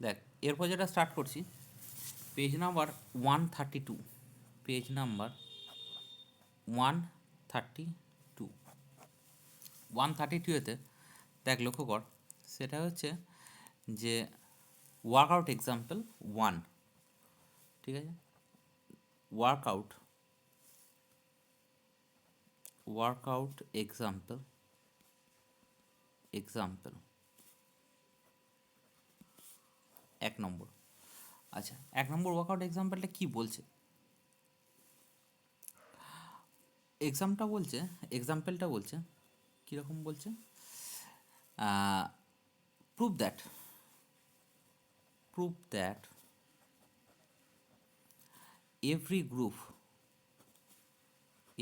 দেখ এরপর যেটা স্টার্ট করছি, পেজ নাম্বার 132, পেজ নাম্বার 132, 132-এতে দেখ লক্ষ্য কর, সেটা হচ্ছে যে ওয়ার্কআউট এক্সাম্পল 1, ঠিক আছে। ওয়ার্কআউট এক্সাম্পল 1 নম্বর। আচ্ছা, 1 নম্বর ওয়ার্কআউট এক্সাম্পলটা কি বলছে? এক্সাম্পলটা বলছে কীরকম বলছে, prove that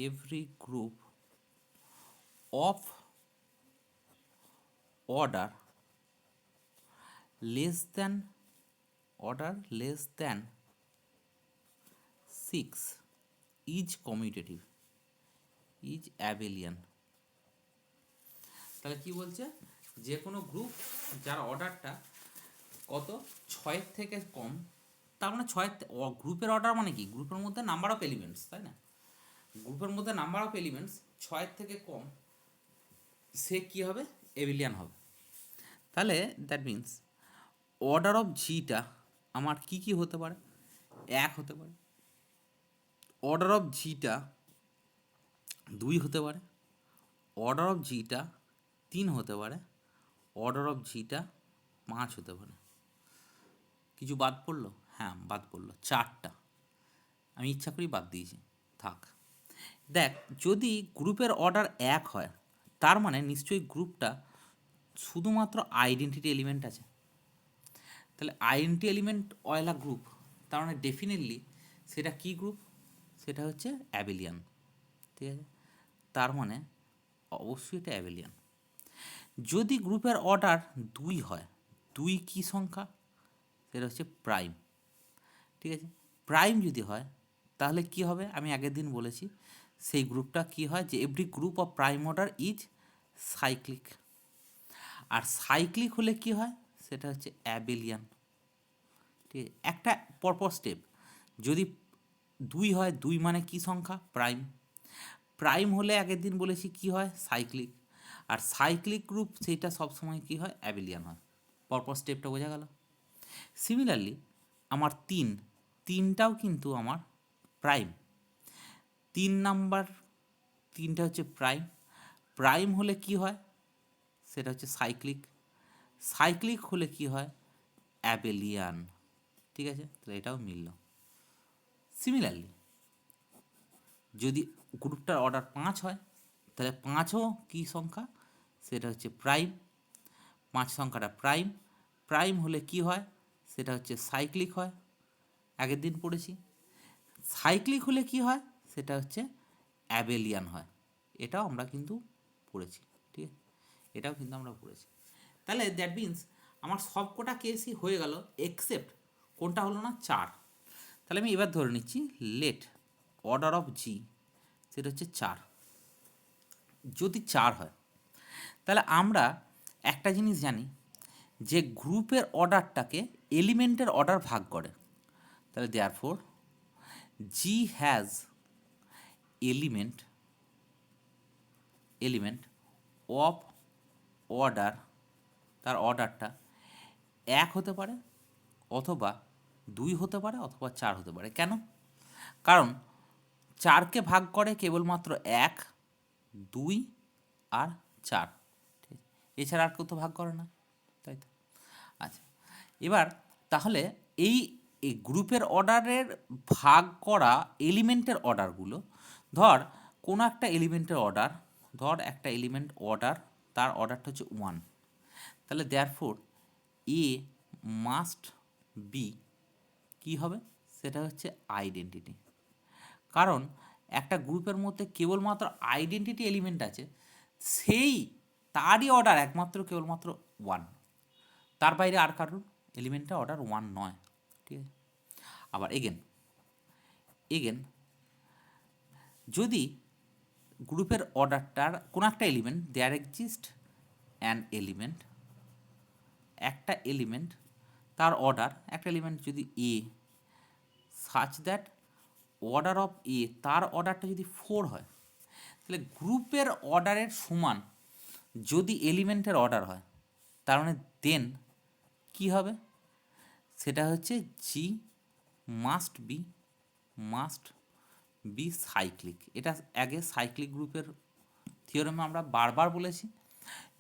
every group of order less than 6 is commutative, is abelian। তাহলে কি বলছে, যে কোনো গ্রুপ যার অর্ডারটা কত 6-এর থেকে কম, তার মানে গ্রুপের অর্ডার মানে কি, গ্রুপের মধ্যে নাম্বার অফ এলিমেন্টস, তাই না? গ্রুপের মধ্যে নাম্বার অফ এলিমেন্টস 6-এর থেকে কম, সে কি হবে, এবিলিয়ান হবে। তাহলে দ্যাট মিন্স অর্ডার অফ জিটা আমার কি কি হতে পারে, 1 হতে পারে, অর্ডার অফ জিটা 2 হতে পারে, অর্ডার অফ জিটা 3 হতে পারে, অর্ডার অফ জিটা 5 হতে পারে। কিছু বাদ পড়লো? হ্যাঁ, বাদ পড়লো 4টা, আমি ইচ্ছা করেই বাদ দিয়েছি, থাক। দেখ, যদি গ্রুপের অর্ডার 1 হয়, তার মানে নিশ্চয়ই গ্রুপটা শুধুমাত্র আইডেন্টিটি এলিমেন্ট আছে। তাহলে আইডেন্টিটি এলিমেন্ট ওয়ালা গ্রুপ, তার মানে ডেফিনেটলি সেটা কি গ্রুপ, সেটা হচ্ছে অ্যাবেলিয়ান, ঠিক আছে। তার মানে অবশ্যই এটা অ্যাবেলিয়ান। যদি গ্রুপের অর্ডার 2 হয়, 2 কি সংখ্যা, সেটা হচ্ছে প্রাইম, ঠিক আছে। প্রাইম যদি হয় তাহলে কি হবে, আমি আগের দিন বলেছি সেই গ্রুপটা কি হয়, যে every group of prime order is cyclic. আর সাইক্লিক হলে কি হয়, সেটা হচ্ছে অ্যাবেলিয়ান, ঠিক আছে। একটা পরপর স্টেপ, যদি 2 হয়, 2 মানে কি সংখ্যা, প্রাইম হলে আগের দিন বলেছি কি হয়, সাইক্লিক। আর সাইক্লিক গ্রুপ সেইটা সবসময় কি হয়, অ্যাবেলিয়ান হয়। পরপর স্টেপটা বোঝা গেল। সিমিলারলি আমার 3টাও কিন্তু আমার প্রাইম, 3টা হচ্ছে প্রাইম হলে কি হয়, সেটা হচ্ছে সাইক্লিক হলে কি হয়, অ্যাবেলিয়ান, ঠিক আছে। তাহলে এটাও মিলল। সিমিলারলি যদি গ্রুপটার অর্ডার 5 হয়, তাহলে 5ও কি সংখ্যা, সেটা হচ্ছে প্রাইম, 5 সংখ্যাটা প্রাইম হলে কি হয়, সেটা হচ্ছে সাইক্লিক হয়, আগের দিন পড়েছি। সাইক্লিক হলে কি হয়, সেটা হচ্ছে অ্যাবেলিয়ান হয়, এটাও আমরা কিন্তু পড়েছি, ঠিক আছে, এটাও কিন্তু আমরা পড়েছি। তাহলে দ্যাট মিন্স আমার সবকটা কেসই হয়ে গেল, এক্সেপ্ট কোনটা হলো না, 4। তাহলে আমি এবার ধরে নিচ্ছি লেট অর্ডার অফ জি, সেটা হচ্ছে 4। যদি 4 হয়, তাহলে আমরা একটা জিনিস জানি, যে গ্রুপের অর্ডারটাকে এলিমেন্টের অর্ডার ভাগ করে। তাহলে therefore G has element of order, তার অর্ডারটা 1 হতে পারে, অথবা 2 হতে পারে, অথবা 4 হতে পারে। কেন? কারণ 4কে ভাগ করে কেবলমাত্র 1, 2 আর 4, এছাড়া আর কেউ তো ভাগ করে না, তাই তো। আচ্ছা, এবার তাহলে এই গ্রুপের অর্ডারের ভাগ করা এলিমেন্টের অর্ডারগুলো, ধর কোনো একটা এলিমেন্টের অর্ডার, একটা এলিমেন্ট অর্ডার, তার অর্ডারটা হচ্ছে 1, তাহলে দেয়ারফোর এ মাস্ট বি কী হবে, সেটা হচ্ছে আইডেন্টিটি। কারণ একটা গ্রুপের মধ্যে কেবলমাত্র আইডেন্টিটি এলিমেন্ট আছে, তারই অর্ডার একমাত্র কেবলমাত্র 1, তার বাইরে আর কারণ এলিমেন্টটা অর্ডার 1 নয়, ঠিক আছে। আবার এগেন যদি গ্রুপের অর্ডারটার কোনো একটা element, there exist an element, একটা এলিমেন্ট তার অর্ডার একটা এলিমেন্ট যদি A such that order of A তার অর্ডারটা যদি 4 হয়, তাহলে গ্রুপের অর্ডারের সমান যদি এলিমেন্টের অর্ডার হয়, তার মানে দেন কী হবে, সেটা হচ্ছে জি মাস্ট বি সাইক্লিক। এটা আগে সাইক্লিক গ্রুপের থিওরেমে আমরা বারবার বলেছি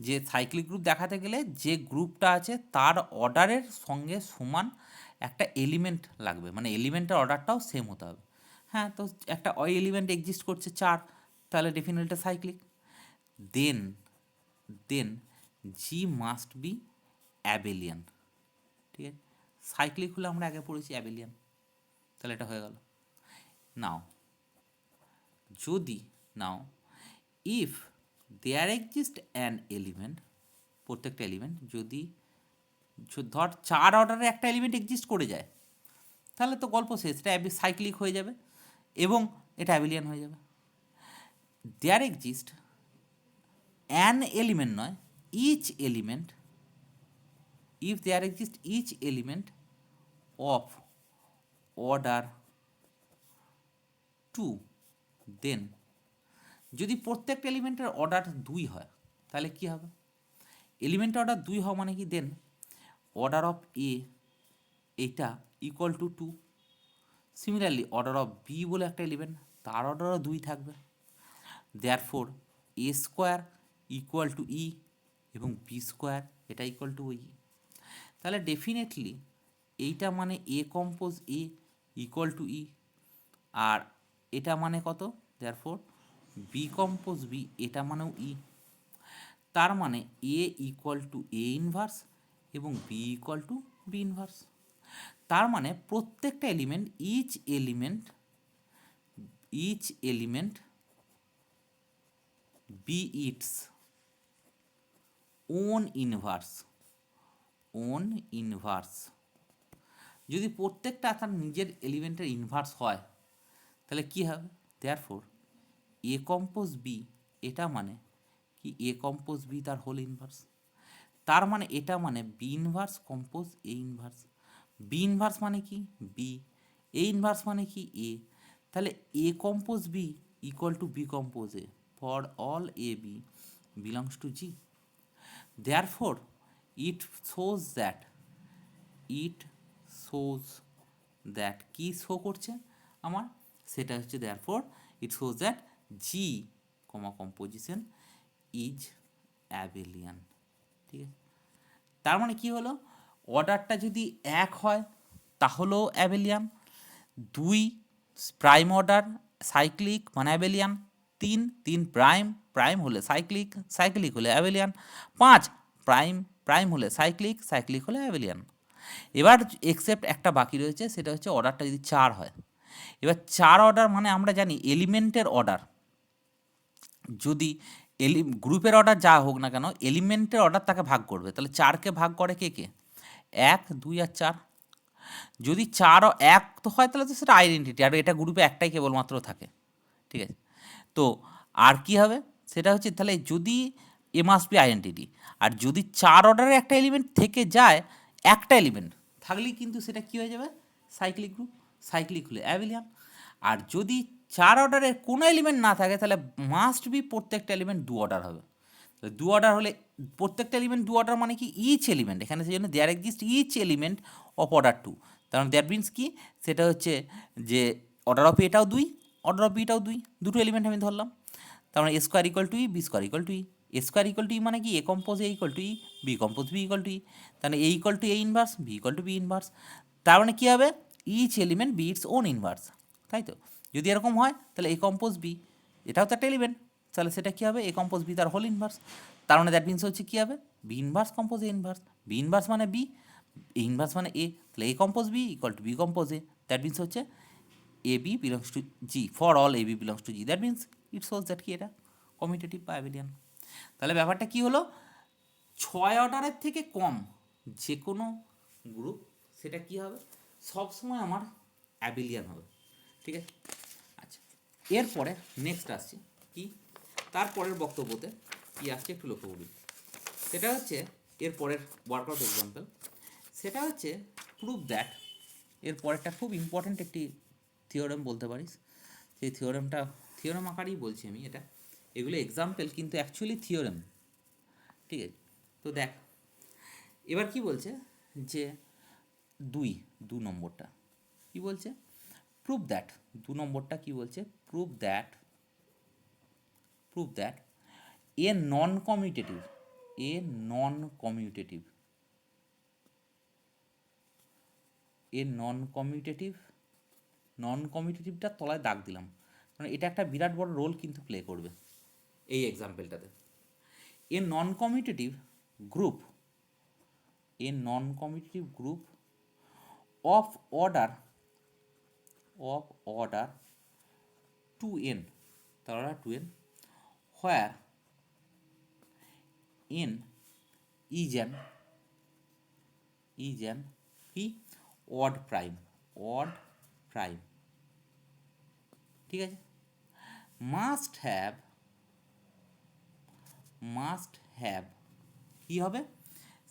যে সাইক্লিক গ্রুপ দেখাতে গেলে যে গ্রুপটা আছে তার অর্ডারের সঙ্গে সমান একটা এলিমেন্ট লাগবে, মানে এলিমেন্টের অর্ডারটাও সেম হতে হবে। হ্যাঁ, তো একটা এলিমেন্ট এক্সিস্ট করছে 4, তাহলে definitely cyclic. Then G must be abelian. ঠিক আছে, সাইক্লিক হলে আমরা আগে পড়েছি অ্যাবেলিয়ান, তাহলে এটা হয়ে গেল। Now if there exist an element, প্রত্যেকটা এলিমেন্ট যদি ধর 4 অর্ডারে একটা এলিমেন্ট এক্সিস্ট করে যায়, তাহলে তো গল্প শেষ, এটা সাইক্লিক হয়ে যাবে এবং এটা অ্যাবেলিয়ান হয়ে যাবে। দেয়ার এক্সিস্ট অ্যান এলিমেন্ট নয়, each element, if there exist each element of order 2, then যদি প্রত্যেকটা এলিমেন্টের অর্ডার 2 হয়, তাহলে কি হবে, এলিমেন্টের অর্ডার 2 হওয়া মানে কি, দেন অর্ডার অফ এ এটা equal to 2। Similarly order of B বলে একটা এলিমেন্ট, তার অর্ডারও 2 থাকবে। Therefore A square equal to E এবং বি স্কোয়ার এটা ইকুয়াল টু ই। তাহলে ডেফিনেটলি এইটা মানে A compose A equal to E, আর এটা মানে কত, দেয়ারফোর বি কম্পোজ বি এটা মানেও ই। তার মানে এ ইকুয়াল টু এ ইনভার্স এবং b equal to B inverse. তার মানে প্রত্যেকটা element each element B its own inverse. যদি প্রত্যেকটা তার নিজের এলিমেন্টের ইনভার্স হয়, তাহলে কি হবে, দেয়ারফোর এ কম্পোজ বি এটা মানে কি, এ কম্পোজ বি তার হোল ইনভার্স। তার মানে এটা মানে B inverse compose A inverse. B inverse মানে কি বি, এ ইনভার্স মানে কি এ। তাহলে A compose B equal to B compose A for all A B belongs to G. Therefore it shows that কি শো করছে আমার, সেটা হচ্ছে therefore it shows that G composition is abelian. ঠিক আছে, তার মানে কি হলো, অর্ডারটা যদি 1 হয় তাহলেও অ্যাবেলিয়ান, 2 প্রাইম অর্ডার সাইক্লিক মানে অ্যাবেলিয়ান, 3 প্রাইম হলে সাইক্লিক হলে অ্যাবেলিয়ান, 5 প্রাইম হলে সাইক্লিক হলে অ্যাবেলিয়ান। এবার এক্সেপ্ট একটা বাকি রয়েছে, সেটা হচ্ছে অর্ডারটা যদি 4 হয়। এবার 4 অর্ডার মানে আমরা জানি এলিমেন্টের অর্ডার, যদি গ্রুপের অর্ডার যা হোক না কেন এলিমেন্টের অর্ডার তাকে ভাগ করবে, তাহলে 4কে ভাগ করে কে, 1 2 আর 4। যদি 4 ও 1 তো হয় তাহলে তো সেটা আইডেন্টিটি, আর এটা গ্রুপে একটাই কেবলমাত্র থাকে। ঠিক আছে, তো আর কি হবে, সেটা হচ্ছে তাহলে যদি এ মাস্ট বি আইডেন্টিটি, আর যদি 4 অর্ডারের একটা এলিমেন্ট থেকে যায়, একটা এলিমেন্ট থাকলেই কিন্তু সেটা কি হয়ে যাবে, সাইক্লিক গ্রুপ, সাইক্লিক হলে অ্যাবেলিয়ান। আর যদি 4 অর্ডারের কোনো এলিমেন্ট না থাকে, তাহলে মাস্ট বি প্রত্যেকটা এলিমেন্ট 2 অর্ডার হবে। তাহলে 2 অর্ডার হলে প্রত্যেকটা এলিমেন্ট 2 অর্ডার মানে কি, ইচ এলিমেন্ট, এখানে সেই জন্য there exist each element of order 2। তার মানে দ্যাট মিনস কি, সেটা হচ্ছে যে অর্ডার অফ এটাও 2, অর্ডার অফ বিটাও 2, দুটো এলিমেন্ট আমি ধরলাম। তার মানে A square equal to E, B square equal to E. A square equal to E মানে কি, A compose A equal to E, B compose B equal to E. তাহলে A equal to A inverse, B equal to B inverse. তার মানে কী হবে, each element B its own inverse, তাই তো। যদি এরকম হয় তাহলে এ কম্পোজ বি এটাও তো একটা এলিমেন্ট, তাহলে সেটা কী হবে, এ কম্পোজ বি তার হোল ইনভার্স। তার মানে দ্যাট মিনস হচ্ছে কী হবে, B inverse compose A inverse, B inverse মানে বি, এ ইনভার্স মানে এ, তাহলে A compose B equal to B compose A. That means হচ্ছে A B belongs to G, for all A B belongs to G. That means it shows that কি এটা commutative বা abelian. তাহলে ব্যাপারটা কী হলো, 6 অর্ডারের থেকে কম যে কোনো গ্রুপ সেটা কী হবে, সবসময় আমার অ্যাবেলিয়ান হবে। ঠিক আছে, আচ্ছা এরপরে নেক্সট আসছি কি, তারপরের বক্তব্যতে কি আসছে একটু লক্ষ্য করি। সেটা হচ্ছে এরপরের ওয়ার্কআউট এক্সাম্পল, সেটা হচ্ছে প্রুভ দ্যাট, এর পরেরটা খুব ইম্পর্ট্যান্ট একটি থিওরেম বলতে পারিস। সেই থিওরেম আকারেই বলছি আমি এটা, এগুলো এক্সাম্পল কিন্তু অ্যাকচুয়ালি থিওরেম, ঠিক আছে? তো দেখ এবার কি বলছে যে দু নম্বরটা কি বলছে, প্রুভ দ্যাট। দু নম্বরটা কি বলছে, prove that A non commutative, non কমিউটেটিভটা তলায় দাগ দিলাম, কারণ এটা একটা বিরাট বড় রোল কিন্তু প্লে করবে এই এক্সাম্পলটাতে। A non commutative group of order 2n, তাহলে 2n, where n is an কি odd prime, ঠিক আছে? মাস্ট হ্যাভ কি হবে,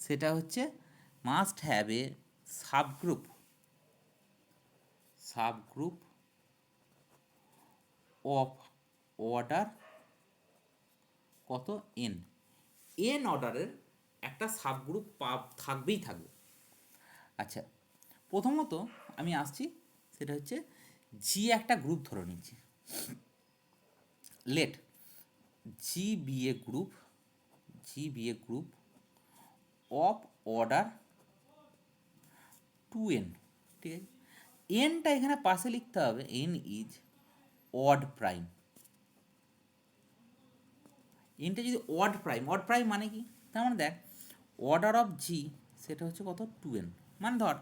সেটা হচ্ছে must have a subgroup of order কত, এন অর্ডারের একটা সাবগ্রুপ থাকবে। আচ্ছা, প্রথমত আমি আসছি, সেটা হচ্ছে জি একটা গ্রুপ ধরে নিচ্ছি, let G be a group of order 2n, ঠিক আছে? এনটা এখানে পাশে লিখতে হবে, এন ইজ অড প্রাইম। এনটা যদি অড প্রাইম মানে কি, তার মানে দেখ অর্ডার অফ জি সেটা হচ্ছে কত, 2n। মানে ধর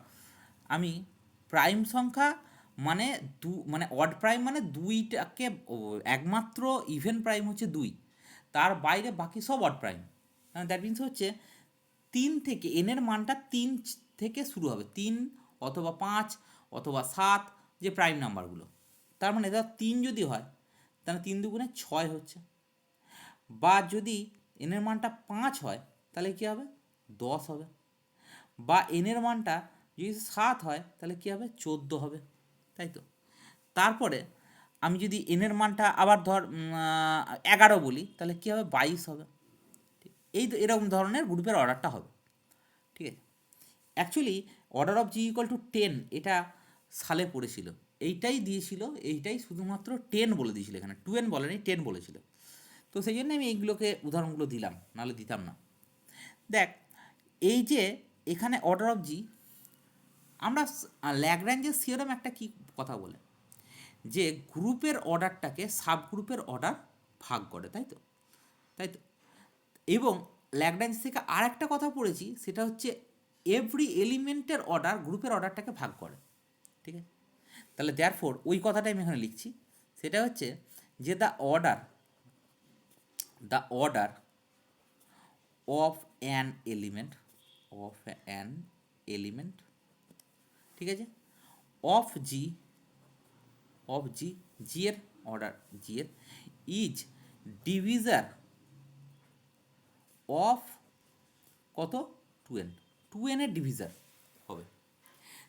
আমি প্রাইম সংখ্যা মানে মানে অড প্রাইম মানে দুইটাকে, একমাত্র ইভেন প্রাইম হচ্ছে 2, তার বাইরে বাকি সব অড প্রাইম। দ্যাট মিনস হচ্ছে 3 থেকে এনের মানটা 3 থেকে শুরু হবে, 3 অথবা 5 অথবা 7, যে প্রাইম নাম্বারগুলো। তার মানে ধর 3 যদি হয় তাহলে 3 দুগুণে 6 হচ্ছে, বা যদি এনের মানটা 5 হয় তাহলে কী হবে, 10 হবে, বা এনের মানটা যদি 7 হয় তাহলে কী হবে, 14 হবে, তাই তো? তারপরে আমি যদি এনের মানটা আবার ধর 11 বলি তাহলে কী হবে, 22 হবে। এই তো এরকম ধরনের গ্রুপের অর্ডারটা হবে, ঠিক আছে? Actually order of G equal two 10 এটা সালে পড়েছিল, এইটাই দিয়েছিল, এইটাই শুধুমাত্র 10 বলে দিয়েছিল, এখানে 2n বলেনি, 10 বলেছিল। তো সেই জন্য আমি এইগুলোকে উদাহরণগুলো দিলাম, নাহলে দিতাম না। দেখ এই যে এখানে অর্ডার অফ জি, আমরা ল্যাগ্রাঞ্জের থিওরেম একটা কি কথা বলে, যে গ্রুপের অর্ডারটাকে সাবগ্রুপের অর্ডার ভাগ করে, তাই তো? এবং ল্যাগ্রাঞ্জ থেকে আর একটা কথা পড়েছি, সেটা হচ্ছে এভরি এলিমেন্টের অর্ডার গ্রুপের অর্ডারটাকে ভাগ করে, ঠিক আছে? তাহলে দেয়ারফোর ওই কথাটাই আমি এখানে লিখছি, সেটা হচ্ছে যে the order of an element, ঠিক আছে, অফ জি এর অর্ডার জি এর ইজ ডিভিজার অফ কত, 2n এর ডিভিজার হবে।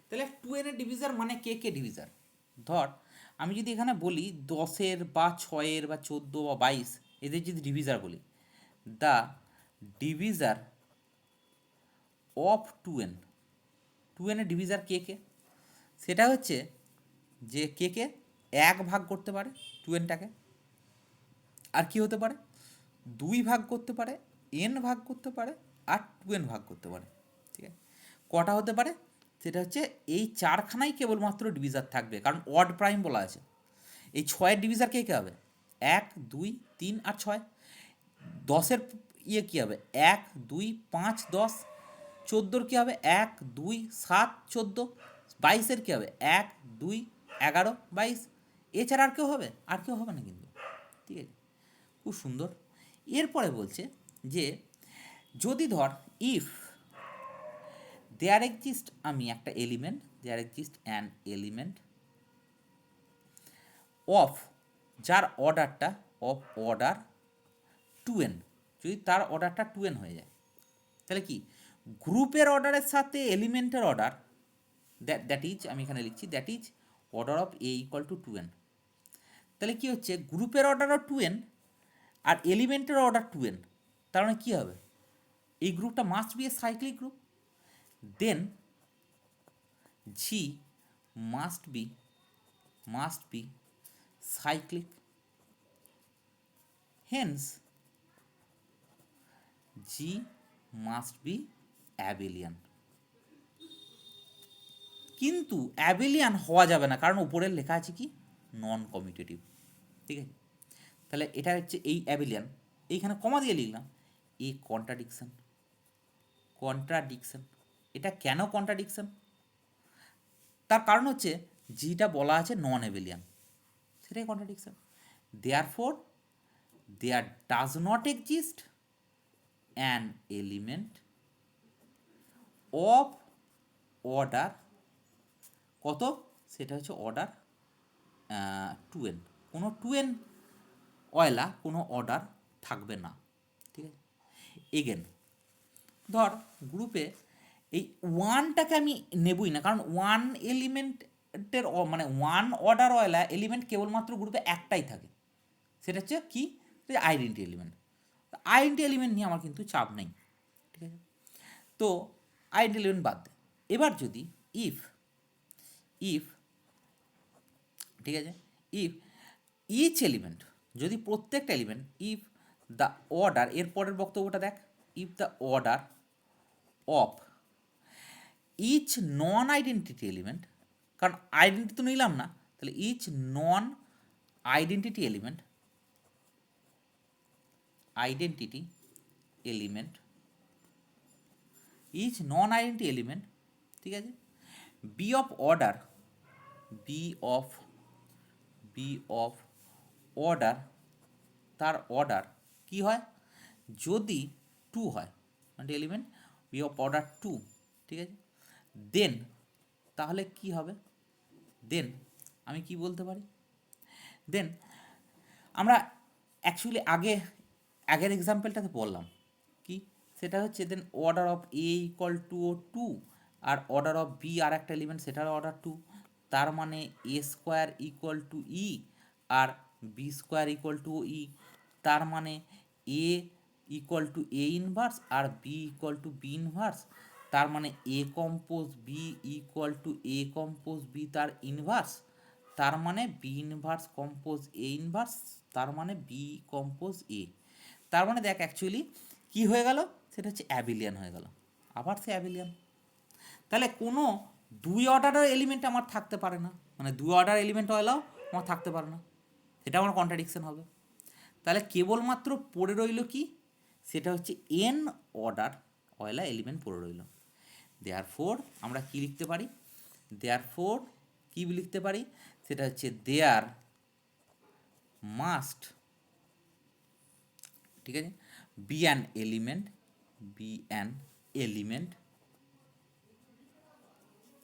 তাহলে 2n এর ডিভিজার মানে কে ডিভিজার? ধর আমি যদি এখানে বলি 10-এর বা 6-এর বা 14 বা 22, এদের যদি ডিভিজার বলি, দ্য ডিভিজার অফ 2n এর ডিভিজার কে, সেটা হচ্ছে যে কে 1 ভাগ করতে পারে 2nটাকে, আর কি হতে পারে 2 ভাগ করতে পারে, n ভাগ করতে পারে, আর 2n ভাগ করতে পারে, ঠিক আছে? কটা হতে পারে, সেটা হচ্ছে এই 4খানাই কেবলমাত্র ডিভিজার থাকবে, কারণ অড প্রাইম বলা আছে। এই 6-এর ডিভিজার কে হবে, 1 2 3 আর 6। 10-এর কী হবে, 1 2 5 10। 14-র কী হবে, 1 2 7 14। 22-এর কী হবে, 1 2 11 22। এছাড়া আর কেউ হবে না কিন্তু, ঠিক আছে? খুব সুন্দর। এরপরে বলছে যে যদি ধর if there exist an element of, যার অর্ডারটা অফ অর্ডার 2n, যদি তার অর্ডারটা 2n হয়ে যায়, তাহলে কি গ্রুপের অর্ডারের সাথে এলিমেন্টের অর্ডার দ্যাট ইজ, আমি এখানে লিখছি that is order of A equal two 2n। তাহলে কী হচ্ছে, গ্রুপের অর্ডারও 2n আর এলিমেন্টের অর্ডার 2n, তার মানে কী হবে, এই গ্রুপটা must be a cyclic group, then G must be cyclic, hence G must be abelian। কিন্তু অ্যাবেলিয়ান হওয়া যাবে না, কারণ উপরের লেখা আছে কি নন কমিউটেটিভ, ঠিক আছে। তাহলে এটা হচ্ছে এই অ্যাবেলিয়ান, এইখানে কমা দিয়ে লিখলাম এ কন্ট্রাডিকশন। এটা কেন কন্ট্রাডিকশন, তার কারণ হচ্ছে জিটা বলা আছে নন অ্যাবেলিয়ান, সেটাই contradiction. Therefore there does not exist an element of order কত, সেটা হচ্ছে অর্ডার 2n, কোনো 2n ওয়লা কোনো অর্ডার থাকবে না, ঠিক আছে। এগেন ধর গ্রুপে এই ওয়ানটাকে আমি নেবই না, কারণ ওয়ান এলিমেন্টের মানে ওয়ান অর্ডার ওয়লা এলিমেন্ট কেবলমাত্র গ্রুপে একটাই থাকে, সেটা হচ্ছে কি আইডেন্টি এলিমেন্ট। আইডেন্টি এলিমেন্ট নিয়ে আমার কিন্তু চাপ নেই, ঠিক আছে। তো আইডেন্টি এলিমেন্ট বাদ দে। এবার যদি ইফ ঠিক আছে, ইফ ইচ এলিমেন্ট, যদি প্রত্যেকটা এলিমেন্ট, ইফ দ্য অর্ডার, এর পরের বক্তব্যটা দেখ, if the order of each non identity element, কারণ আইডেন্টি তো নিলাম না, তাহলে each non identity element each non-identity element, ঠিক আছে, বি অফ অর্ডার, তার অর্ডার কি হয়, যদি 2 হয়, মানে এলিমেন্ট বি অফ অর্ডার 2, ঠিক আছে, দেন তাহলে কি হবে, দেন আমি কি বলতে পারি, দেন আমরা অ্যাকচুয়ালি আগের এক্সাম্পলটাতে বললাম কি, সেটা হচ্ছে then order of A equal to 2 আর অর্ডার অফ বি আর একটা এলিমেন্ট সেটার অর্ডার 2, তার মানে A square equal to E আর B square equal to E, তার মানে এ ইকুয়াল টু এ ইনভার্স আর B equal to B inverse, তার মানে A compose B equal to A compose B তার ইনভার্স, তার মানে B inverse compose A inverse, তার মানে বি কম্পোজ এ। তার মানে দেখ অ্যাকচুয়ালি কী হয়ে গেল, সেটা হচ্ছে অ্যাবিলিয়ান হয়ে গেল, আবার সে অ্যাবিলিয়ান। তাহলে কোনো দুই অর্ডারের এলিমেন্ট আমার থাকতে পারে না, মানে দুই অর্ডার এলিমেন্ট হলেও আমার থাকতে পারে না, সেটা আমার কন্ট্রাডিকশন হবে। তাহলে কেবলমাত্র পড়ে রইল কি, সেটা হচ্ছে এন অর্ডার অয়লা এলিমেন্ট পড়ে রইল। দেয়ারফোর আমরা কি লিখতে পারি, দেয়ারফোর কি লিখতে পারি, সেটা হচ্ছে দেয়ার মাস্ট, ঠিক আছে, বি অ্যান এলিমেন্ট,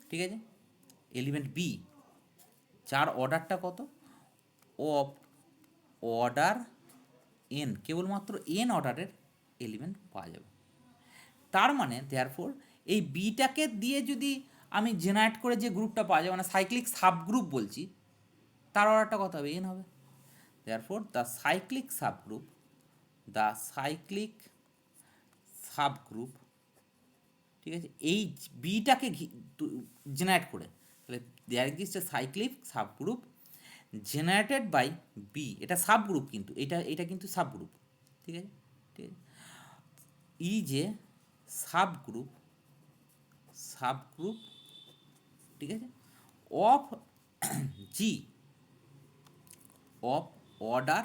ঠিক আছে, এলিমেন্ট বি যার অর্ডারটা কত, অফ অর্ডার এন, কেবলমাত্র এন অর্ডারের এলিমেন্ট পাওয়া যাবে। তার মানে দেয়ারফোর এই বিটাকে দিয়ে যদি আমি জেনারেট করে যে গ্রুপটা পাওয়া যায়, মানে সাইক্লিক সাবগ্রুপ বলছি, তার অর্ডারটা কত হবে, এন হবে। দেয়ারফোর দ্য সাইক্লিক সাবগ্রুপ, ঠিক আছে, এই বিটাকে জেনারেট করে, তাহলে there exist a cyclic subgroup generated by b, এটা সাবগ্রুপ কিন্তু এটা কিন্তু সাবগ্রুপ, ঠিক আছে, ঠিক আছে, ই যে সাবগ্রুপ, ঠিক আছে, of G of order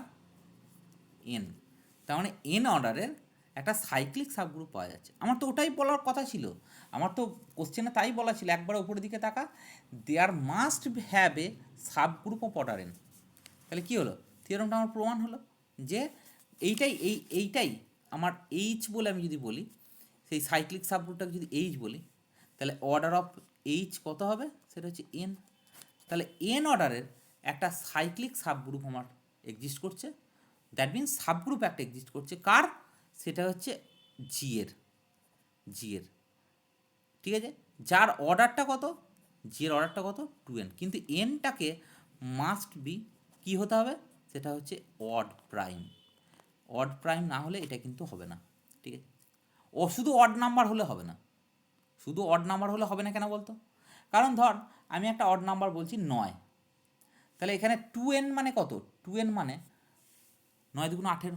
N, তার মানে এন অর্ডারের একটা সাইক্লিক সাবগ্রুপ পাওয়া যাচ্ছে। আমার তো ওটাই বলার কথা ছিল, আমার তো কোশ্চেনে তাই বলা ছিল, একবার উপরের দিকে তাকা, there must have a subgroup of order n. তাহলে কী হলো, থিওরামটা আমার প্রমাণ হলো যে এইটাই আমার এইচ বলে আমি যদি বলি, সেই সাইক্লিক সাবগ্রুপটাকে যদি এইচ বলি, তাহলে অর্ডার অফ এইচ কত হবে, সেটা হচ্ছে এন। তাহলে এন অর্ডারের একটা সাইক্লিক সাবগ্রুপ আমার এক্সিস্ট করছে, দ্যাট মিনস সাবগ্রুপ একটা এক্সিস্ট করছে কার, সেটা হচ্ছে জি এর ঠিক আছে, যার অর্ডারটা কত, যে অর্ডারটা কত 2n, কিন্তু এনটাকে মাস্ট বি কী হতে হবে, সেটা হচ্ছে অড প্রাইম। অড প্রাইম না হলে এটা কিন্তু হবে না, ঠিক আছে। ও শুধু অড নাম্বার হলে হবে না, শুধু অড নাম্বার হলে হবে না কেন বলতো, কারণ ধর আমি একটা অড নাম্বার বলছি 9, তাহলে এখানে 2n মানে কত, 2n মানে 9 দুগুণ 18,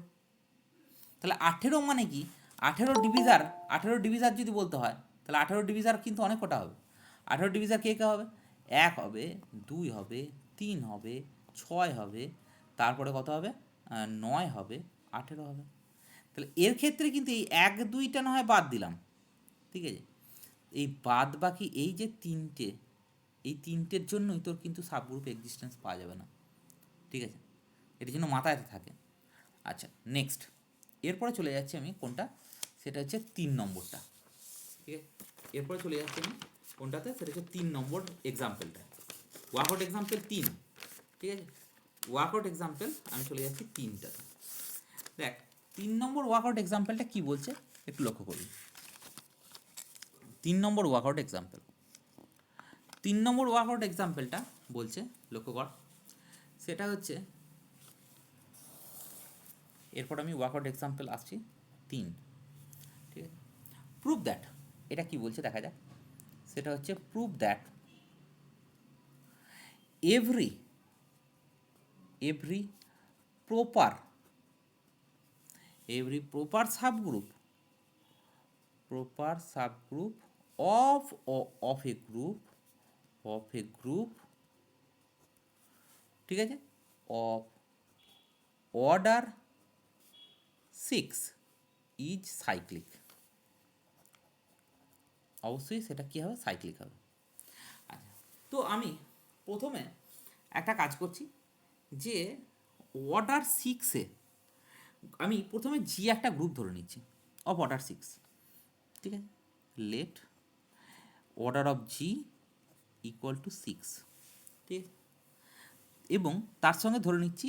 তাহলে 18 মানে কি, 18 ডিভিজার যদি বলতে হয় তাহলে 18 ডিভিজার কিন্তু অনেক কটা হবে, 18 ডিভিজার কে কে হবে, 1 হবে, 2 হবে, 3 হবে, 6 হবে, তারপরে কত হবে, 9 হবে, 18 হবে। তাহলে এর ক্ষেত্রে কিন্তু এই 1 2টা না হয় বাদ দিলাম, ঠিক আছে, এই বাদ বাকি এই যে তিনটে, এই তিনটের জন্যই তোর কিন্তু সাবগ্রুপ এক্সিস্টেন্স পাওয়া যাবে না, ঠিক আছে, এটার জন্য মাথায় থাকে। আচ্ছা নেক্সট, এরপরে চলে যাচ্ছি আমি কোনটা, সেটা হচ্ছে 3 নম্বরটা, ঠিক আছে, এরপরে চলে যাচ্ছি আমি কোনটাতে, সেটা হচ্ছে 3 নম্বর এক্সাম্পলটা, ওয়ার্কআউট এক্সাম্পল 3, ঠিক আছে, ওয়ার্কআউট এক্সাম্পল আমি চলে যাচ্ছি 3টাতে। দেখ 3 নম্বর ওয়ার্কআউট এক্সাম্পলটা কি বলছে একটু লক্ষ্য করবি। 3 নম্বর ওয়ার্কআউট এক্সাম্পল, 3 নম্বর ওয়ার্কআউট এক্সাম্পলটা বলছে, লক্ষ্য কর, সেটা হচ্ছে, এরপর আমি ওয়ার্কআউট এক্সাম্পল আসছি 3, ঠিক আছে, প্রুভ দ্যাট, এটা কি বলছে দেখা যাক, সেটা হচ্ছে prove that every proper subgroup of a group, ঠিক আছে, of order 6 is cyclic, অবশ্যই সেটা কী হবে, সাইক্লিক হবে। আচ্ছা, তো আমি প্রথমে একটা কাজ করছি যে অর্ডার 6-এ আমি প্রথমে জি একটা গ্রুপ ধরে নিচ্ছি অফ অর্ডার 6, ঠিক আছে, let order of G equal to 6, ঠিক আছে, এবং তার সঙ্গে ধরে নিচ্ছি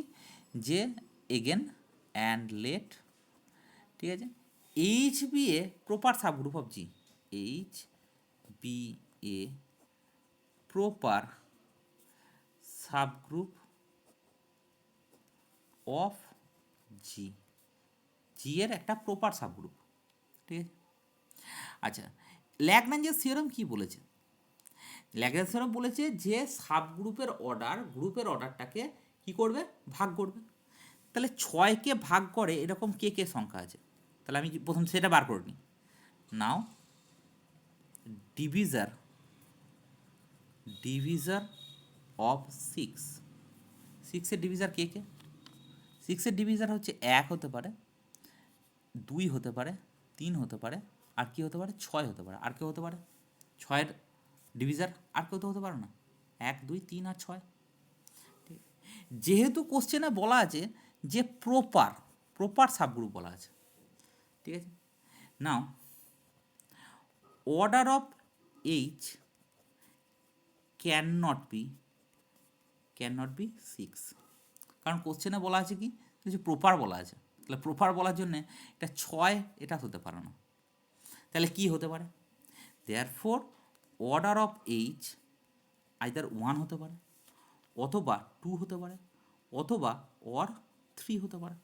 যে এগেন অ্যান্ড লেট, ঠিক আছে, H be a proper subgroup of G, H be a proper subgroup of G, G এর একটা প্রপার সাবগ্রুপ, ঠিক আছে। আচ্ছা, ল্যাগ্রাঞ্জের থিওরেম কি বলেছে, ল্যাগ্রাঞ্জ থিওরেম বলেছে যে সাবগ্রুপের অর্ডারটাকে কি করবে, ভাগ করবে। তাহলে 6কে ভাগ করে এরকম কে কে সংখ্যা আছে, তাহলে আমি প্রথম সেটা বার করে নিই। নাও ডিভিজার অফ 6 এর ডিভিজার কে কে, 6-এর ডিভিজার হচ্ছে 1 হতে পারে, 2 হতে পারে, 3 হতে পারে, আর কি হতে পারে, 6 হতে পারে, আর কেউ হতে পারে 6-এর ডিভিজার, আর কেউ তো হতে পারে না, 1 2 3 আর 6, ঠিক, যেহেতু কোশ্চেনে বলা আছে যে প্রপার সাবগ্রুপ বলা আছে, ঠিক আছে, now order of H can not be 6, কারণ কোশ্চেনে বলা আছে কি, কিছু প্রপার বলা আছে, তাহলে প্রপার বলার জন্যে এটা 6 এটা হতে পারে না, তাহলে কি হতে পারে, therefore order of H either 1 হতে পারে, অথবা 2 হতে পারে, অথবা 3 হতে পারে,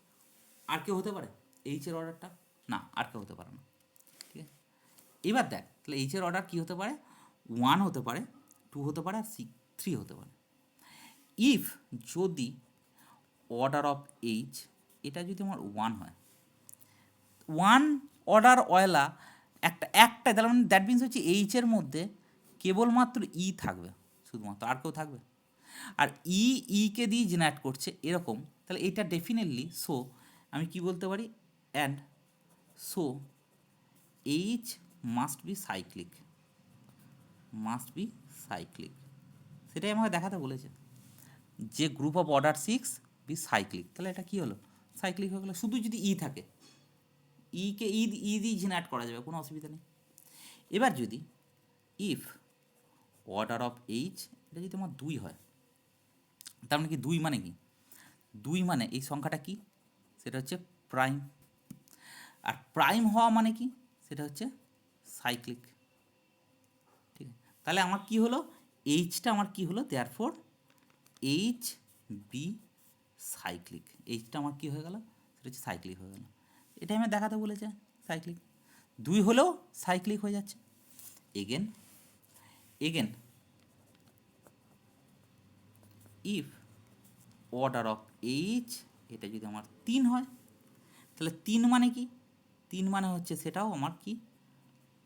আর কেউ হতে পারে এইচের অর্ডারটা, না আর কেউ হতে পারে না, ঠিক আছে। এবার দেখ তাহলে এইচের অর্ডার কী হতে পারে, 1 হতে পারে, 2 হতে পারে, আর 3 হতে পারে। ইফ যদি অর্ডার অফ এইচ এটা যদি আমার 1 হয়, 1 অর্ডার অয়লা একটা তাহলে মানে দ্যাট মিনস হচ্ছে এইচের মধ্যে কেবলমাত্র ই থাকবে, শুধুমাত্র, আর কেউ থাকবে, আর কে দিয়ে জেনারেট করছে এরকম, তাহলে এটা ডেফিনেটলি সো আমি কি বলতে পারি, and so H must be cyclic, সেটাই আমাকে দেখাতে বলেছে, যে group of order 6 be cyclic, তাহলে এটা কী হলো, সাইক্লিক হয়ে গেলো, শুধু যদি থাকে কে দিয়ে জেনারেট করা যাবে, কোনো অসুবিধা নেই। এবার যদি ইফ অর্ডার অফ এইচ এটা যদি আমার 2 হয়, তার মানে কি 2 মানে কি, 2 মানে এই সংখ্যাটা কি, সেটা হচ্ছে প্রাইম, আর প্রাইম হওয়া মানে কি, সেটা হচ্ছে সাইক্লিক, তাহলে আমার কি হলো, এইচটা আমার কি হলো, দেয়ারফর এইচ বি সাইক্লিক, এইচটা আমার কি হয়ে গেল, সেটা হচ্ছে সাইক্লিক হয়ে গেল। এটাই আমার দেখাতে বলেছে সাইক্লিক, 2 হলেও সাইক্লিক হয়ে যাচ্ছে। Again again if order of H, এটা যদি আমার 3 হয়, তাহলে 3 মানে কি, 3 মানে হচ্ছে সেটাও আমার কি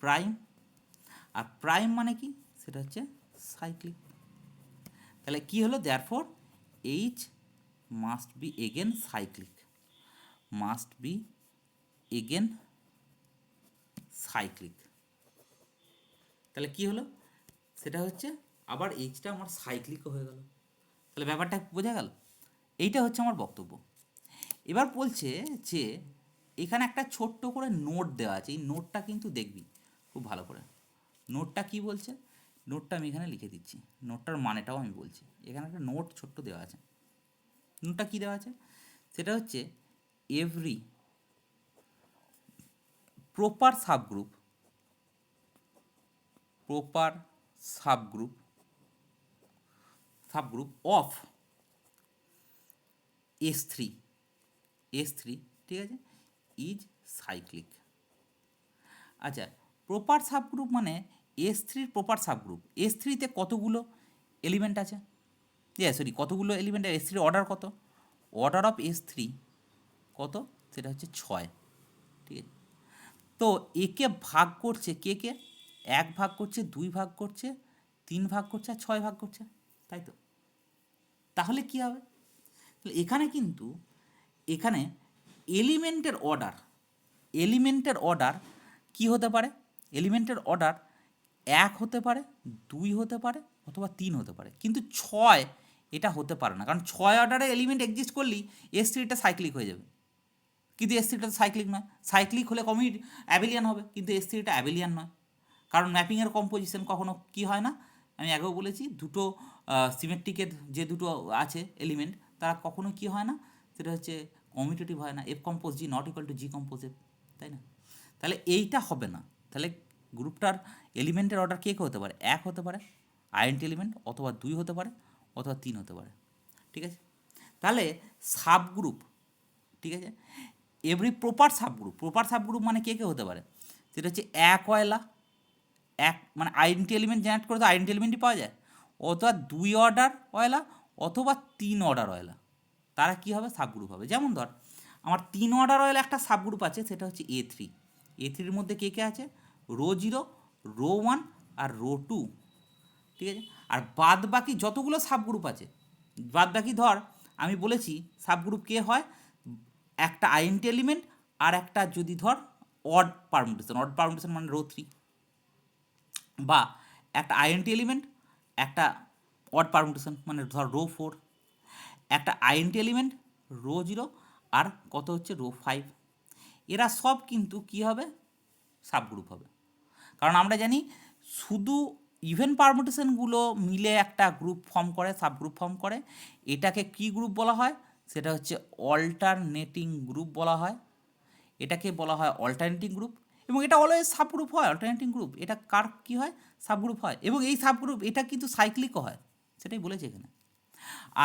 প্রাইম, আর প্রাইম মানে কি, সেটা হচ্ছে সাইক্লিক। তাহলে কি হলো, therefore H must B again cyclic, must be again cyclic. তাহলে কি হলো, সেটা হচ্ছে আবার এইচটা আমার সাইক্লিকও হয়ে গেল। তাহলে ব্যাপারটা বোঝা গেল, এইটা হচ্ছে আমার বক্তব্য। এবার বলছে যে এখানে একটা ছোট্ট করে নোট দেওয়া আছে, এই নোটটা কিন্তু দেখবি খুব ভালো করে। নোটটা কি বলছে, নোটটা আমি এখানে লিখে দিচ্ছি, নোটটার মানেটাও আমি বলছি। এখানে একটা নোট ছোট্ট দেওয়া আছে, নোটটা কী দেওয়া আছে, সেটা হচ্ছে every proper subgroup, proper subgroup subgroup of S3, ঠিক আছে, ইজ সাইক্লিক। আচ্ছা, প্রপার সাবগ্রুপ মানে S3 প্রপার সাবগ্রুপ, S3-তে কতগুলো এলিমেন্ট আছে, সরি কতগুলো এলিমেন্ট, S3 অর্ডার কত, অর্ডার অফ S3 কত, সেটা হচ্ছে 6, ঠিক আছে। তো একে ভাগ করছে কে কে, 1 ভাগ করছে, 2 ভাগ করছে, 3 ভাগ করছে, আর 6 ভাগ করছে, তাই তো। তাহলে কি হবে, এখানে কিন্তু এখানে এলিমেন্টের অর্ডার, এলিমেন্টের অর্ডার কি হতে পারে, এলিমেন্টের অর্ডার 1 হতে পারে, 2 হতে পারে, অথবা 3 হতে পারে, কিন্তু 6 এটা হতে পারে না, কারণ 6 অর্ডারে এলিমেন্ট এক্সিস্ট করলেই S3টা সাইক্লিক হয়ে যাবে, কিন্তু S3টা সাইক্লিক নয়। সাইক্লিক হলে অ্যাবেলিয়ান হবে, কিন্তু S3টা অ্যাবেলিয়ান নয়, কারণ ম্যাপিংয়ের কম্পোজিশন কখনো কি হয় না, আমি আগেও বলেছি, দুটো সিমেট্রিকের যে দুটো আছে এলিমেন্ট, তারা কখনো কি হয় না, সেটা হচ্ছে কমিউটেটিভ হয় না, F compose G not equal to G compose F, তাই না। তাহলে এইটা হবে না, তাহলে গ্রুপটার এলিমেন্টের অর্ডার কে হতে পারে, 1 হতে পারে আইডেন্টি এলিমেন্ট, অথবা 2 হতে পারে, অথবা 3 হতে পারে, ঠিক আছে। তাহলে সাবগ্রুপ, ঠিক আছে, এভরি প্রপার সাবগ্রুপ মানে কে কে হতে পারে, সেটা হচ্ছে 1 ওয়লা, 1 মানে আইডেন্টি এলিমেন্ট জেনারেট করে তো আইডেন্টি এলিমেন্টই পাওয়া যায়, অথবা 2 অর্ডার ওয়লা, অথবা 3 অর্ডার ওয়লা, তারা কী হবে, সাবগ্রুপ হবে। যেমন ধর আমার 3 অর্ডার ওয়লা একটা সাবগ্রুপ আছে, সেটা হচ্ছে A3 মধ্যে কে কে আছে, রো 0, রো 1 আর রো 2, ঠিক আছে। আর বাদ বাকি যতগুলো সাবগ্রুপ আছে, বাদ বাকি ধর আমি বলেছি সাবগ্রুপ কে হয়, একটা আইডেন্টি এলিমেন্ট আর একটা যদি ধর অড পারমুটেশন মানে রো 3, বা একটা আইডেন্টি এলিমেন্ট একটা অড পারমুটেশন মানে ধর রো 4, একটা আইডেন্টি এলিমেন্ট রো 0 আর কত হচ্ছে রো 5, এরা সব কিন্তু কি হবে, সাবগ্রুপ হবে। কারণ আমরা জানি শুধু ইভেন পারমুটেশনগুলো মিলে একটা গ্রুপ ফর্ম করে, সাবগ্রুপ ফর্ম করে, এটাকে কি গ্রুপ বলা হয়, সেটা হচ্ছে অল্টারনেটিং গ্রুপ বলা হয়, এটাকে বলা হয় অল্টারনেটিং গ্রুপ, এবং এটা অলওয়েজ সাবগ্রুপ হয়, অল্টারনেটিং গ্রুপ এটা কার কি হয়, সাবগ্রুপ হয়, এবং এই সাবগ্রুপ এটা কিন্তু সাইক্লিকও হয়, সেটাই বলেছে এখানে।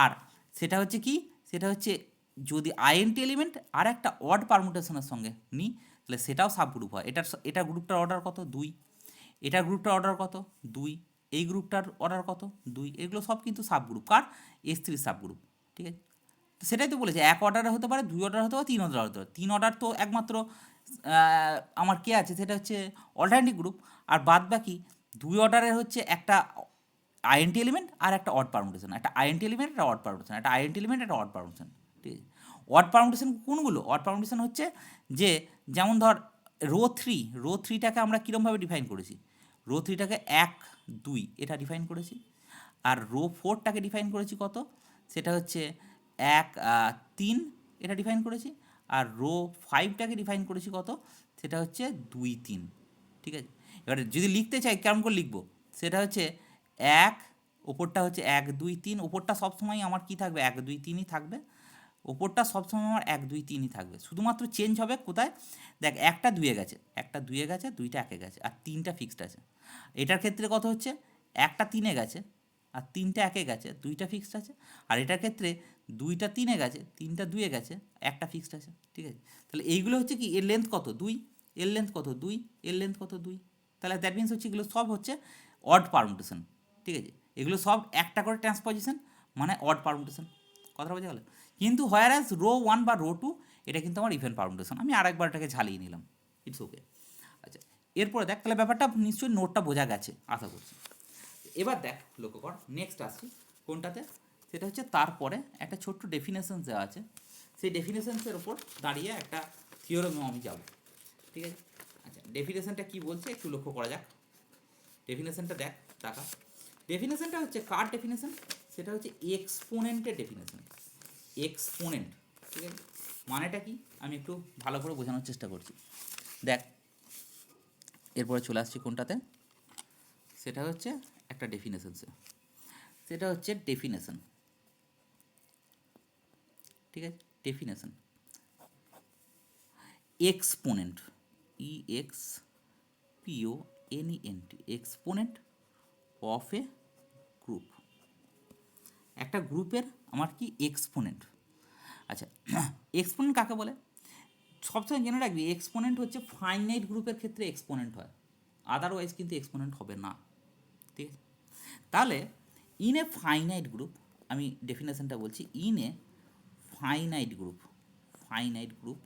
আর সেটা হচ্ছে কি, সেটা হচ্ছে যদি আইডেন্টি এলিমেন্ট আর একটা অড পারমুটেশনের সঙ্গে নিই, তাহলে সেটাও সাবগ্রুপ হয়। এটা গ্রুপটার অর্ডার কত, 2, এটার গ্রুপটার অর্ডার কত, 2, এই গ্রুপটার অর্ডার কত, 2, এগুলো সব কিন্তু সাবগ্রুপ, কার, S3 সাবগ্রুপ, ঠিক আছে। তো সেটাই তো বলেছে, 1 অর্ডারে হতে পারে, 2 অর্ডার হতে পারে, 3 অর্ডার হতে পারে। 3 অর্ডার তো একমাত্র আমার কে আছে, সেটা হচ্ছে অল্টারনেটিভ গ্রুপ, আর বাদ বাকি 2 অর্ডারের হচ্ছে একটা আইডেন্টি এলিমেন্ট আর একটা অড পারমুটেশন, একটা আইডেন্টি এলিমেন্ট একটা অড পারমুটেশন, একটা আইডেন্টি এলিমেন্ট একটা অড পারমুটেশন, ঠিক আছে। অড পারমুটেশন কোনগুলো, অড পারমুটেশন হচ্ছে যে যেমন ধর রো থ্রিটাকে আমরা কীরকমভাবে ডিফাইন করেছি, রো থ্রিটাকে 1 2 এটা ডিফাইন করেছি, আর রো 4টাকে ডিফাইন করেছি কত, সেটা হচ্ছে 1 3 এটা ডিফাইন করেছি, আর রো 5টাকে ডিফাইন করেছি কত, সেটা হচ্ছে 2 3, ঠিক আছে। এবারে যদি লিখতে চাই কেমন করে লিখবো, সেটা হচ্ছে 1, ওপরটা হচ্ছে 1 2 3, ওপরটা সবসময় আমার কি থাকবে, 1 2 3ই থাকবে, ওপরটা সবসময় আমার 1 2 3ই থাকবে, শুধুমাত্র চেঞ্জ হবে কোথায়, দেখ একটা 2-এ গেছে, 2টা 1-এ গেছে, আর 3টা ফিক্সড আছে। এটার ক্ষেত্রে কত হচ্ছে একটা 3-এ গেছে আর 3টা 1-এ গেছে, 2টা ফিক্সড আছে। আর এটার ক্ষেত্রে 2টা 3-এ গেছে, 3টা 2-এ গেছে, একটা ফিক্সড আছে, ঠিক আছে। তাহলে এইগুলো হচ্ছে কি, এর লেন্থ কত 2, এর লেন্থ কত 2, এর লেন্থ কত 2। তাহলে দ্যাট মিনস হচ্ছে এগুলো সব হচ্ছে অড পারমুটেশন, ঠিক আছে। এগুলো সব একটা করে ট্রান্সপজিশন, মানে অড পারমুটেশন, কথা বোঝা গেল। কিন্তু হোয়ার অ্যাজ রো 1 বা রো 2 এটা কিন্তু আমার ইভেন পারমুটেশন। আমি আরেকবার এটাকে ঝালিয়ে নিলাম, ইটস ওকে। আচ্ছা, এরপরে দেখ, তাহলে ব্যাপারটা নিশ্চয়ই নোটটা বোঝা গেছে আশা করছি। এবার দেখ, লক্ষ্য কর, নেক্সট আসছি কোনটাতে, সেটা হচ্ছে তারপরে একটা ছোট্ট ডেফিনেশন দেওয়া আছে, সেই ডেফিনেশনসের ওপর দাঁড়িয়ে একটা থিওরেমে আমি যাব, ঠিক আছে। আচ্ছা, ডেফিনেশনটা কী বলছে একটু লক্ষ্য করা যাক। ডেফিনেশনটা দেখ, টাকা ডেফিনেশনটা হচ্ছে কার ডেফিনেশন, সেটা হচ্ছে এক্সপোনেন্টের ডেফিনেশন। এক্সপোনেন্ট, ঠিক আছে, মানেটা কি আমি একটু ভালো করে বোঝানোর চেষ্টা করছি। দেখ, এরপরে চলে আসছি কোনটাতে, সেটা হচ্ছে একটা ডেফিনেশন, সেটা হচ্ছে ডেফিনেশন, ঠিক আছে। Definition exponent, EXPONENT, exponent of A group. একটা গ্রুপের আমার কি এক্সপোনেন্ট। আচ্ছা, এক্সপোনেন্ট কাকে বলে সবসময় জেনে রাখবি, এক্সপোনেন্ট হচ্ছে ফাইনাইট গ্রুপের ক্ষেত্রে এক্সপোনেন্ট হয়, আদারওয়াইজ কিন্তু এক্সপোনেন্ট হবে না, ঠিক আছে। তাহলে ইন এ ফাইনাইট গ্রুপ, আমি ডেফিনেশনটা বলছি, in a finite group, finite group,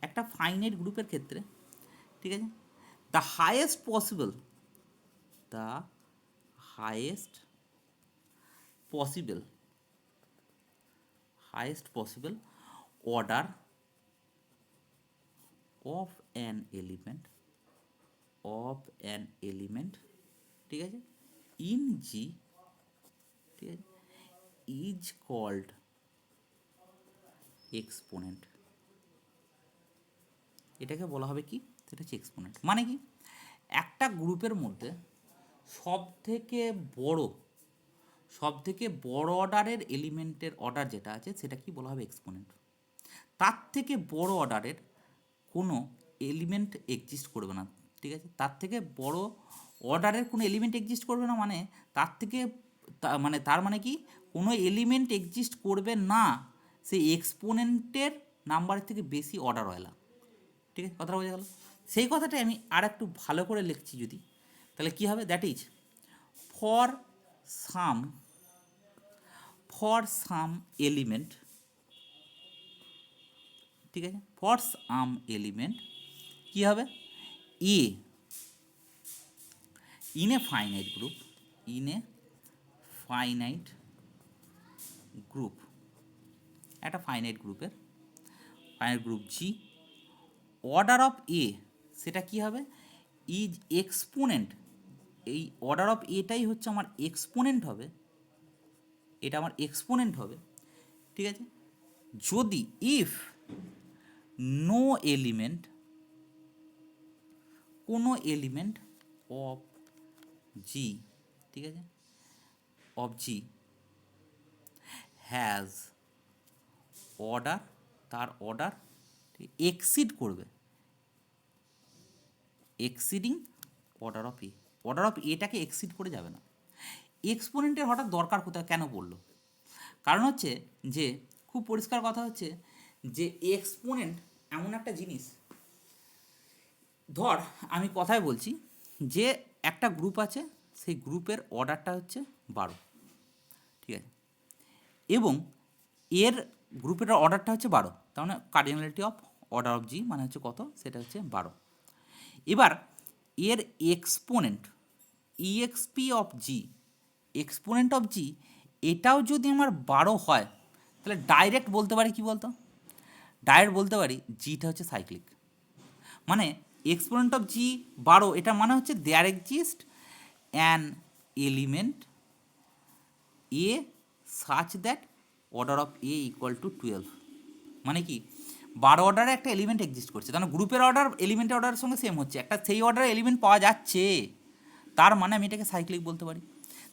একটা ফাইনাইট গ্রুপের ক্ষেত্রে, ঠিক আছে, the highest possible, the highest possible, highest possible order of an element, of an element, ঠিক আছে, ইন জি, ঠিক আছে, ইজ কল্ড এক্সপোনেন্ট। এটাকে বলা হবে কি, সেটা হচ্ছে এক্সপোনেন্ট। মানে কি, একটা গ্রুপের মধ্যে সব থেকে বড় অর্ডারের এলিমেন্টের অর্ডার যেটা আছে সেটা কি বলা হবে এক্সপোনেন্ট। তার থেকে বড় অর্ডারের কোনো এলিমেন্ট এক্সিস্ট করবে না, ঠিক আছে। তার থেকে বড় অর্ডারের কোনো এলিমেন্ট এক্সিস্ট করবে না, মানে তার থেকে তার মানে কি, কোনো এলিমেন্ট এক্সিস্ট করবে না সেই এক্সপোনেন্টের নাম্বারের থেকে বেশি অর্ডারওয়ালা, ঠিক আছে, কথাটা বোঝা গেল। সেই কথাটাই আমি আর একটু ভালো করে লিখছি যদি, তাহলে কী হবে, that is for some element, ঠিক আছে, ফর সাম এলিমেন্ট কী হবে, A in a finite group, in a finite group, একটা ফাইনাইট গ্রুপের finite group G, order of A সেটা কী হবে, ইজ এক্সপোনেন্ট, এই অর্ডার অফ এটাই হচ্ছে আমার এক্সপোনেন্ট হবে, এটা আমার এক্সপোনেন্ট হবে, ঠিক আছে, যদি ইফ নো এলিমেন্ট, কোনো এলিমেন্ট অফ জি, ঠিক আছে, অফ জি হ্যাজ অর্ডার, তার অর্ডার এক্সিড করবে, exceeding order of A, order of এটাকে এক্সিড করে যাবে না। এক্সপোনেন্টের হঠাৎ দরকার কোথায় কেন পড়লো, কারণ হচ্ছে যে খুব পরিষ্কার কথা হচ্ছে যে এক্সপোনেন্ট এমন একটা জিনিস, ধর আমি কথায় বলছি যে একটা গ্রুপ আছে, সেই গ্রুপের অর্ডারটা হচ্ছে 12, ঠিক আছে, এবং এর গ্রুপের অর্ডারটা হচ্ছে 12, তার মানে cardinality of order of G মানে হচ্ছে কত, সেটা হচ্ছে 12। এবার এর exponent E X P of G, exponent of G, এটাও যদি আমার 12 হয়, তাহলে ডাইরেক্ট বলতে পারি কি বলতো, ডাইরেক্ট বলতে পারি জিটা হচ্ছে সাইক্লিক। মানে এক্সপোনেন্ট অফ জি 12, এটা মানে হচ্ছে there exist an element a such that order of A equal to 12। মানে কি, 12 অর্ডারে একটা এলিমেন্ট এক্সিস্ট করছে, তার মানে গ্রুপের অর্ডার এলিমেন্টের অর্ডারের সঙ্গে সেম হচ্ছে, একটা সেই অর্ডারের এলিমেন্ট পাওয়া যাচ্ছে, তার মানে আমি এটাকে সাইক্লিক বলতে পারি।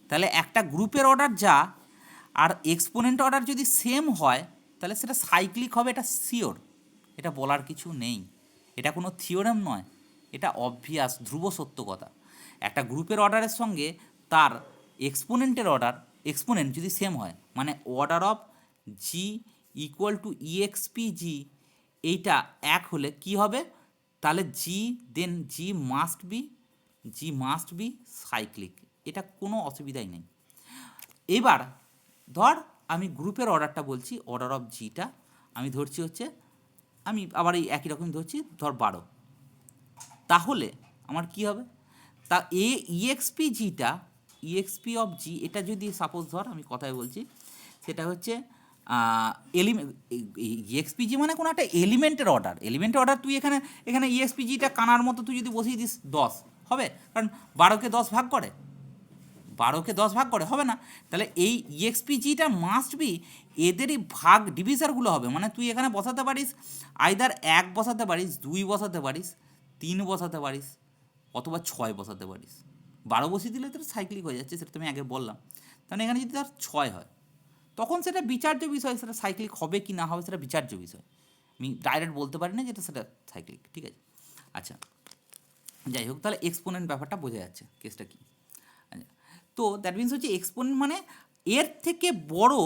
তাহলে একটা গ্রুপের অর্ডার যা আর এক্সপোনেন্ট অর্ডার যদি সেম হয়, তাহলে সেটা সাইক্লিক হবে, এটা শিওর, এটা বলার কিছু নেই, এটা কোনো থিওরেম নয়, এটা অবভিয়াস ধ্রুব সত্য কথা। একটা গ্রুপের অর্ডারের সঙ্গে তার এক্সপোনেন্টের এক্সপোনেন্ট যদি সেম হয়, মানে order of G equal to E X P G, এইটা এক হলে কি হবে, তাহলে জি মাস্ট বি সাইক্লিক। এটা কোনো অসুবিধাই নেই। এবার ধর আমি গ্রুপের অর্ডারটা বলছি, অর্ডার অফ জিটা আমি ধরছি হচ্ছে, আমি আবার এই একই রকম ধরছি, ধর 12। তাহলে আমার কি হবে, তা ইএক্সপি জিটা, ইএক্সপি অফ জি, এটা যদি সাপোজ ধর আমি কথায় বলছি, সেটা হচ্ছে ইএক্সপিজি মানে কোনো একটা এলিমেন্টের অর্ডার। তুই এখানে ইএক্সপিজিটা কানার মতো তুই যদি বসিয়ে দিস 10 হবে, কারণ 12কে 10 ভাগ করে হবে না। তাহলে এই ইএক্সপিজিটা মাস্ট বি এদেরই ভাগ ডিভিজারগুলো হবে, মানে তুই এখানে বসাতে পারিস আইদার 1 বসাতে পারিস, 2 বসাতে পারিস, 3 বসাতে পারিস, অথবা 6 বসাতে পারিস। 12 বসিয়ে দিলে তো সাইক্লিক হয়ে যাচ্ছে, সেটা তুমি আগে বললাম। তাহলে এখানে যদি তার 6 হয়, তখন সেটা বিচার্য বিষয়, সেটা সাইক্লিক হবে কি না হবে সেটা বিচার্য বিষয়। আমি ডাইরেক্ট বলতে পারি না যেটা সেটা সাইক্লিক, ঠিক আছে। আচ্ছা, যাই হোক, তাহলে এক্সপোনেন্ট ব্যাপারটা বোঝা যাচ্ছে, কেসটা কি। আচ্ছা, তো দ্যাট মিনস হচ্ছে এক্সপোনেন্ট মানে এর থেকে বড়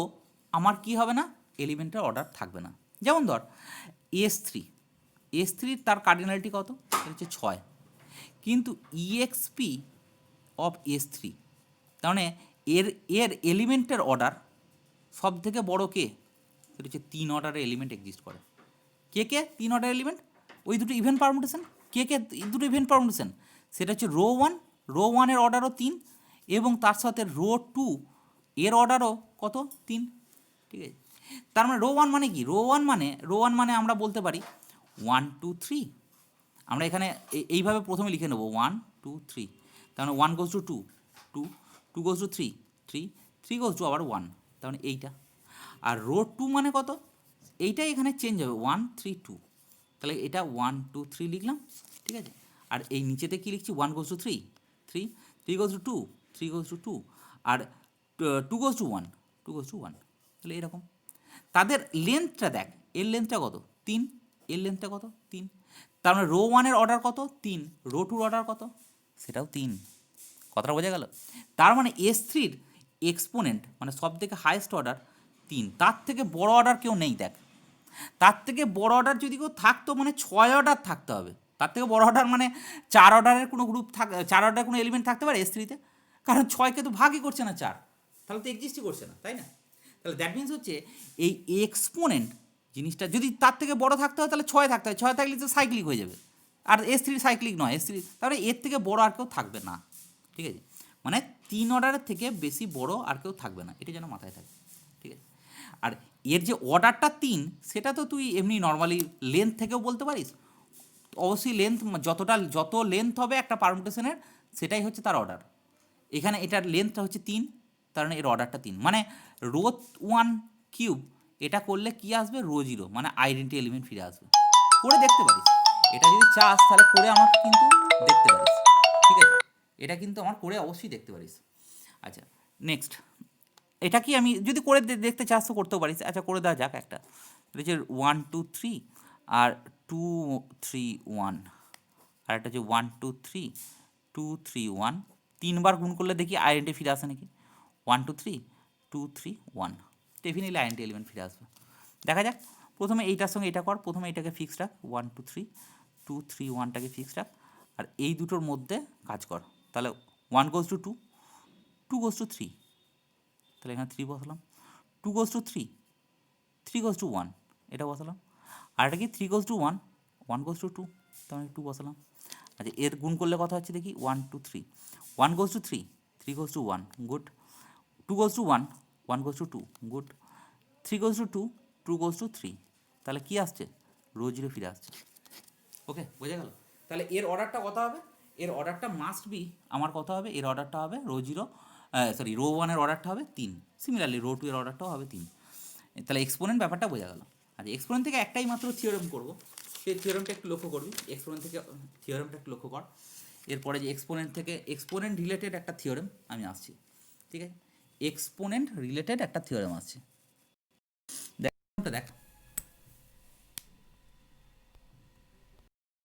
আমার কি হবে না, এলিমেন্টের অর্ডার থাকবে না। যেমন ধর এস থ্রি তার কার্ডিনালিটি কত, সেটা হচ্ছে 6, কিন্তু ইএক্সপি অফ এস3, তার মানে এর এলিমেন্টের অর্ডার সব থেকে বড় কে, সেটা হচ্ছে 3 অর্ডারের এলিমেন্ট এক্সিস্ট করে। কে 3 অর্ডারের এলিমেন্ট, ওই দুটো ইভেন্ট পারমুটেশন। কে দুটো ইভেন্ট পারমুটেশন, সেটা হচ্ছে রো ওয়ানের অর্ডারও 3, এবং তার সাথে রো 2 এর অর্ডারও কত, 3, ঠিক আছে। তার মানে রো ওয়ান মানে কি, রো ওয়ান মানে আমরা বলতে পারি 1 2 3। আমরা এখানে এইভাবে প্রথমে লিখে নেবো 1 2 3, তার মানে 1 goes to 2, 2 goes to 3, 3 goes to আবার 1, তার মানে এইটা। আর রো 2 মানে কত, এইটাই এখানে চেঞ্জ হবে 1 3 2, তাহলে এটা 1 2 3 লিখলাম, ঠিক আছে। আর এই নিচেতে কি লিখছি, 1 goes to 3, 3 goes to 2, 3 goes to 2, R 2 goes to 1, 2 goes to 1, তাহলে এরকম। তাদের লেন্থটা দেখ, এর লেন্থটা কত, 3, এর লেন্থটা কত, 3, তার মানে রো ওয়ানের অর্ডার কত, 3, রো 2 অর্ডার কত, সেটাও 3। কথাটা বোঝা গেল। তার মানে এস3-র এক্সপোনেন্ট মানে সব থেকে হাইয়েস্ট অর্ডার 3, তার থেকে বড় অর্ডার কেউ নেই। দেখ, তার থেকে বড় অর্ডার যদি কেউ থাকতো মানে 6 অর্ডার থাকতে হবে। তার থেকে বড় অর্ডার মানে 4 অর্ডারের কোনো গ্রুপ 4 অর্ডারের কোনো এলিমেন্ট থাকতে পারে এস3-তে, কারণ 6কে তো ভাগই করছে না 4, তাহলে তো এক্সিস্টই করছে না, তাই না। তাহলে দ্যাট মিনস হচ্ছে এই এক্সপোনেন্ট জিনিসটা যদি তার থেকে বড় থাকতে হয়, তাহলে 6 থাকতে হয়, 6 থাকলে তো সাইক্লিক হয়ে যাবে। আর এস3 সাইক্লিক নয়, এস3, তাহলে এর থেকে বড় আর কেউ থাকবে না, ঠিক আছে। মানে 3 অর্ডারের থেকে বেশি বড় আর কেউ থাকবে না, এটা যেন মাথায় থাকে, ঠিক আছে। আর এর যে অর্ডারটা 3, সেটা তো তুই এমনি নর্মালি লেন্থ থেকেও বলতে পারিস। অবশ্যই যত লেন্থ হবে একটা পারমুটেশনের, সেটাই হচ্ছে তার অর্ডার। এখানে এটার লেন্থটা হচ্ছে 3, তার মানে এর অর্ডারটা 3, মানে রো 1³ এটা করলে কি আসবে, রো 0, মানে আইডেন্টি এলিমেন্ট ফিরে আসবে। করে দেখতে পারিস, এটা যদি চাস তাহলে করে আমাকে কিন্তু দেখতে পারিস, ঠিক আছে। এটা কিন্তু আমার করে অবশ্যই দেখতে পারিস। আচ্ছা, নেক্সট, এটা কি আমি যদি করে দেখতে চাস তো করতেও পারিস। আচ্ছা, করে দেওয়া যাক একটা, এটা হচ্ছে 1 2 3 আর 2 3 1, আর একটা হচ্ছে 1 2 3 2 3 1, 3বার গুণ করলে দেখি আইডেন্টি ফিরে আসে নাকি। 1 2 3 2 3 1, ডেফিনেটলি আইডেন্টি এলিমেন্ট ফিরে আসবে। দেখা যাক, প্রথমে এইটার সঙ্গে এটা কর, প্রথমে এটাকে ফিক্স রাখ, 1 2 3 2 3 1টাকে ফিক্স রাখ, আর এই দুটোর মধ্যে কাজ কর। তাহলে 1 goes to 2, 2 goes to 3, তাহলে এখানে 3 বসালাম, 2 goes to 3, 3 goes to 1, এটা বসালাম। আর এটা কি 3 goes to 1, 1 goes to 2, তাহলে 2 বসালাম। আচ্ছা, এর গুণ করলে কথা হচ্ছে দেখি 1 2 3, 1 goes to 3, 3 goes to 1, good. 2 goes to 1, 1 goes to 2, good. 3 goes to 2, 2 goes to 3, তাহলে কি আসছে, রো 0 ফিরে আসছে। ওকে, বোঝা গেল। তাহলে এর অর্ডারটা কত হবে, এর অর্ডারটা মাস্ট বি আমার কত হবে, এর অর্ডারটা হবে রো 1-এর অর্ডারটা হবে 3, সিমিলারলি রো 2-এর অর্ডারটাও হবে 3। তাহলে এক্সপোনেন্ট ব্যাপারটা বোঝা গেল। আচ্ছা, এক্সপোনেন্ট থেকে একটাই মাত্র থিওরেম করব, সেই থিওরেমটা একটু লক্ষ্য করবি, এক্সপোনেন্ট থেকে থিওরেমটা একটু লক্ষ্য কর। এরপরে যে এক্সপোনেন্ট রিলেটেড একটা থিওরেম আমি আসছি, ঠিক আছে। এক্সপোনেন্ট রিলেটেড একটা থিওরেম আসছে, দেখ।